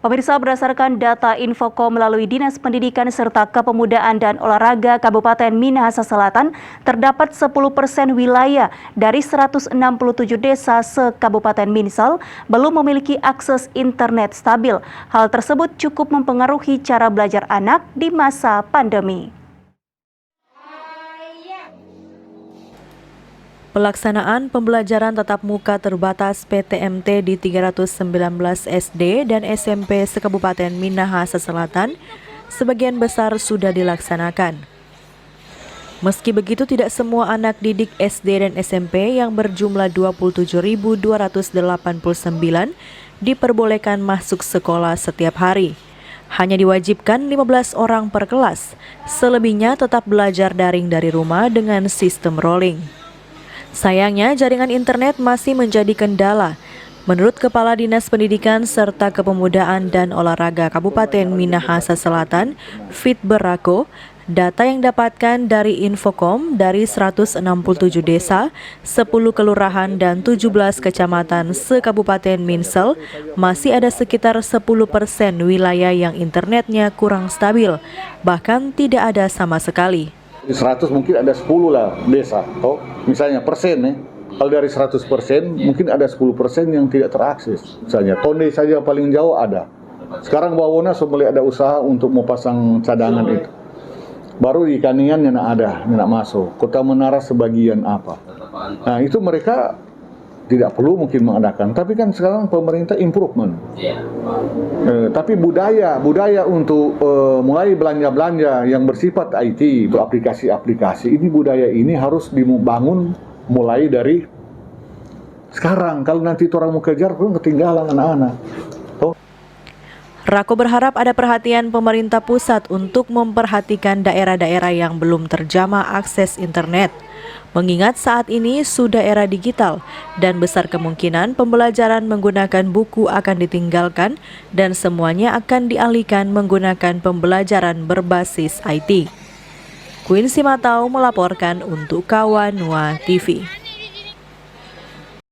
Pemirsa, berdasarkan data Infocom melalui Dinas Pendidikan serta Kepemudaan dan Olahraga Kabupaten Minahasa Selatan, terdapat 10% wilayah dari 167 desa se-Kabupaten Minsal belum memiliki akses internet stabil. Hal tersebut cukup mempengaruhi cara belajar anak di masa pandemi. Pelaksanaan pembelajaran tatap muka terbatas PTMT di 319 SD dan SMP se-Kabupaten Minahasa Selatan sebagian besar sudah dilaksanakan. Meski begitu, tidak semua anak didik SD dan SMP yang berjumlah 27.289 diperbolehkan masuk sekolah setiap hari. Hanya diwajibkan 15 orang per kelas, selebihnya tetap belajar daring dari rumah dengan sistem rolling. Sayangnya, jaringan internet masih menjadi kendala. Menurut Kepala Dinas Pendidikan serta Kepemudaan dan Olahraga Kabupaten Minahasa Selatan, Fit Berako, data yang dapatkan dari Infocom dari 167 desa, 10 kelurahan dan 17 kecamatan se-Kabupaten Minsal, masih ada sekitar 10% wilayah yang internetnya kurang stabil, bahkan tidak ada sama sekali. Di 100 mungkin ada 10 lah desa, misalnya persen ya. Kalau dari 100% mungkin ada 10% yang tidak terakses. Misalnya Tonde saja paling jauh ada. Sekarang Wawona mulai ada usaha untuk mau pasang cadangan itu. Baru di Kanian yang ada, yang masuk. Kota Menara sebagian apa. Nah itu mereka tidak perlu mungkin mengadakan, tapi kan sekarang pemerintah improvement. Tapi budaya untuk mulai belanja yang bersifat IT, beraplikasi-aplikasi, ini budaya ini harus dibangun mulai dari sekarang. Kalau nanti orang mau kejar, pun ketinggalan anak-anak. Rako berharap ada perhatian pemerintah pusat untuk memperhatikan daerah-daerah yang belum terjamah akses internet. Mengingat saat ini sudah era digital dan besar kemungkinan pembelajaran menggunakan buku akan ditinggalkan dan semuanya akan dialihkan menggunakan pembelajaran berbasis IT. Queen Simatau melaporkan untuk Kawanua TV.